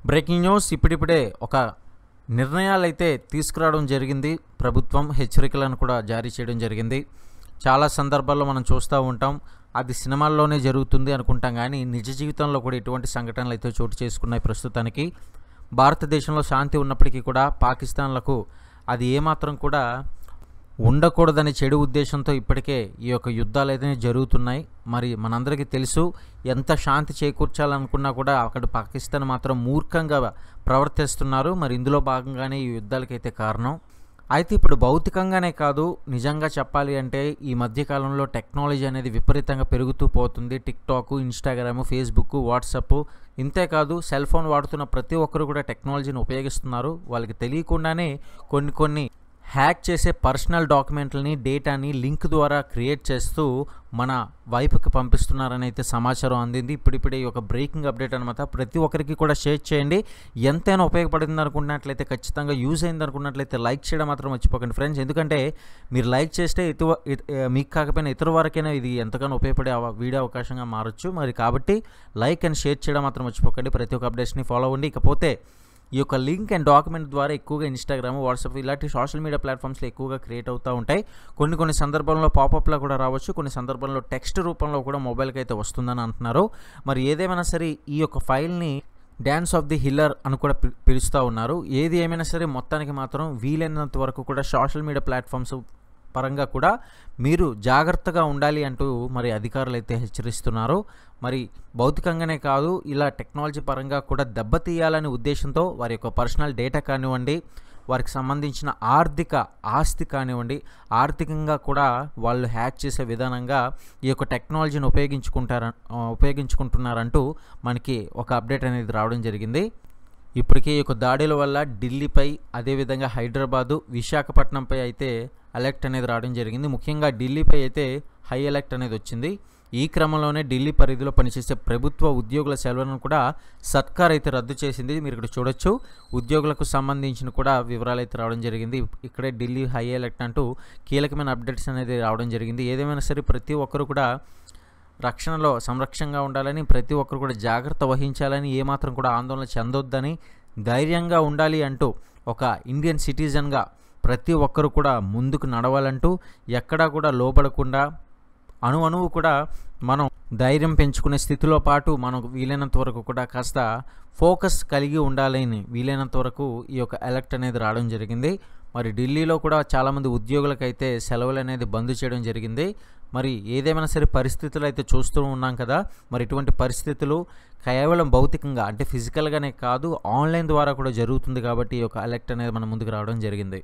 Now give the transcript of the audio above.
Breaking news ఇప్పుడిప్పుడే ఒక నిర్ణయాలైతే తీసుకురావడం జరిగింది. ప్రభుత్వం హెచ్చరికలను కూడా జారీ చేయడం జరిగింది. చాలా సందర్భాల్లో మనం చూస్తూ ఉంటాం, అది సినిమాల్లోనే జరుగుతుంది అనుకుంటాం, కానీ నిజ జీవితంలో కూడా ఇటువంటి సంఘటనలు అయితే చోటు చేసుకున్నాయి. ప్రస్తుతానికి భారతదేశంలో శాంతి ఉన్నప్పటికీ కూడా పాకిస్తాన్లకు అది ఏమాత్రం కూడా ఉండకూడదని చెడు ఉద్దేశంతో ఇప్పటికే ఈ యొక్క యుద్ధాలు అయితే జరుగుతున్నాయి. మరి మనందరికీ తెలుసు, ఎంత శాంతి చేకూర్చాలనుకున్నా కూడా అక్కడ పాకిస్తాన్ మాత్రం మూర్ఖంగా ప్రవర్తిస్తున్నారు. మరి ఇందులో భాగంగానే ఈ యుద్ధాలకైతే కారణం. అయితే ఇప్పుడు భౌతికంగానే కాదు, నిజంగా చెప్పాలి అంటే ఈ మధ్యకాలంలో టెక్నాలజీ అనేది విపరీతంగా పెరుగుతూ పోతుంది. టిక్టాక్, ఇన్స్టాగ్రామ్, ఫేస్బుక్, వాట్సాప్, ఇంతేకాదు సెల్ ఫోన్ వాడుతున్న ప్రతి ఒక్కరు కూడా టెక్నాలజీని ఉపయోగిస్తున్నారు. వాళ్ళకి తెలియకుండానే కొన్ని హ్యాక్ చేసే పర్సనల్ డాక్యుమెంట్లని, డేటాని లింక్ ద్వారా క్రియేట్ చేస్తూ మన వైపుకి పంపిస్తున్నారని అయితే సమాచారం అందింది. ఇప్పుడిప్పుడే ఈ యొక్క బ్రేకింగ్ అప్డేట్ అనమాట. ప్రతి ఒక్కరికి కూడా షేర్ చేయండి. ఎంతైనా ఉపయోగపడింది అనుకున్నట్లయితే, ఖచ్చితంగా యూజ్ అయింది అనుకున్నట్లయితే లైక్ చేయడం మాత్రం మర్చిపోకండి ఫ్రెండ్స్. ఎందుకంటే మీరు లైక్ చేస్తే మీకు కాకపోయినా ఇతర వారికైనా ఇది ఎంతగానో ఉపయోగపడే వీడియో అవకాశంగా మారచ్చు. మరి కాబట్టి లైక్ అండ్ షేర్ చేయడం మాత్రం మర్చిపోకండి. ప్రతి ఒక్క అప్డేట్స్ని ఫాలో అవ్వండి. ఇకపోతే ఈ యొక్క లింక్ అండ్ డాక్యుమెంట్ ద్వారా ఎక్కువగా ఇన్స్టాగ్రామ్, వాట్సాప్ ఇలాంటి సోషల్ మీడియా ప్లాట్ఫామ్స్లో ఎక్కువగా క్రియేట్ అవుతూ ఉంటాయి. కొన్ని సందర్భాల్లో పాపప్లో కూడా రావచ్చు, కొన్ని సందర్భాల్లో టెక్స్ట్ రూపంలో కూడా మొబైల్కి అయితే వస్తుందని అంటున్నారు. మరి ఏదేమైనా సరే ఈ యొక్క ఫైల్ని డ్యాన్స్ ఆఫ్ ది హిల్లర్ అని కూడా పిలుస్తూ ఉన్నారు. ఏది ఏమైనా సరే మొత్తానికి మాత్రం వీలైనంత వరకు కూడా సోషల్ మీడియా ప్లాట్ఫామ్స్ పరంగా కూడా మీరు జాగ్రత్తగా ఉండాలి అంటూ మరి అధికారులు అయితే హెచ్చరిస్తున్నారు. మరి భౌతికంగానే కాదు, ఇలా టెక్నాలజీ పరంగా కూడా దెబ్బతీయాలనే ఉద్దేశంతో వారి యొక్క పర్సనల్ డేటా కానివ్వండి, వారికి సంబంధించిన ఆర్థిక ఆస్తి కానివ్వండి, ఆర్థికంగా కూడా వాళ్ళు హ్యాక్ చేసే విధానంగా ఈ యొక్క టెక్నాలజీని ఉపయోగించుకుంటున్నారంటూ మనకి ఒక అప్డేట్ అనేది రావడం జరిగింది. ఇప్పటికే ఈ యొక్క దాడుల వల్ల ఢిల్లీపై, అదేవిధంగా హైదరాబాదు, విశాఖపట్నంపై అయితే అలర్ట్ అనేది రావడం జరిగింది. ముఖ్యంగా ఢిల్లీపై అయితే హై అలర్ట్ అనేది వచ్చింది. ఈ క్రమంలోనే ఢిల్లీ పరిధిలో పనిచేసే ప్రభుత్వ ఉద్యోగుల సెలవులను కూడా సర్కార్ అయితే రద్దు చేసింది. మీరు ఇక్కడ చూడొచ్చు, ఉద్యోగులకు సంబంధించిన కూడా వివరాలు అయితే రావడం జరిగింది. ఇక్కడే ఢిల్లీ హై అలర్ట్ అంటూ కీలకమైన అప్డేట్స్ అనేది రావడం జరిగింది. ఏదేమైనా సరే ప్రతి ఒక్కరు కూడా సంరక్షణగా ఉండాలని, ప్రతి ఒక్కరు కూడా జాగ్రత్త వహించాలని, ఏమాత్రం కూడా ఆందోళన చెందొద్దని, ధైర్యంగా ఉండాలి అంటూ ఒక ఇండియన్ సిటిజన్గా ప్రతి ఒక్కరు కూడా ముందుకు నడవాలంటూ, ఎక్కడా కూడా లోబడకుండా అణువు కూడా మనం ధైర్యం పెంచుకునే స్థితిలో పాటు మనం వీలైనంత వరకు కూడా కాస్త ఫోకస్ కలిగి ఉండాలని వీలైనంత వరకు ఈ యొక్క అలర్ట్ అనేది రావడం జరిగింది. మరి ఢిల్లీలో కూడా చాలామంది ఉద్యోగులకైతే సెలవులు అనేది బంద్ చేయడం జరిగింది. మరి ఏదేమైనా సరే పరిస్థితులు అయితే చూస్తూ ఉన్నాం కదా. మరి ఇటువంటి పరిస్థితులు కేవలం భౌతికంగా అంటే ఫిజికల్గానే కాదు, ఆన్లైన్ ద్వారా కూడా జరుగుతుంది. కాబట్టి ఈ యొక్క అలర్ట్ అనేది మన ముందుకు రావడం జరిగింది.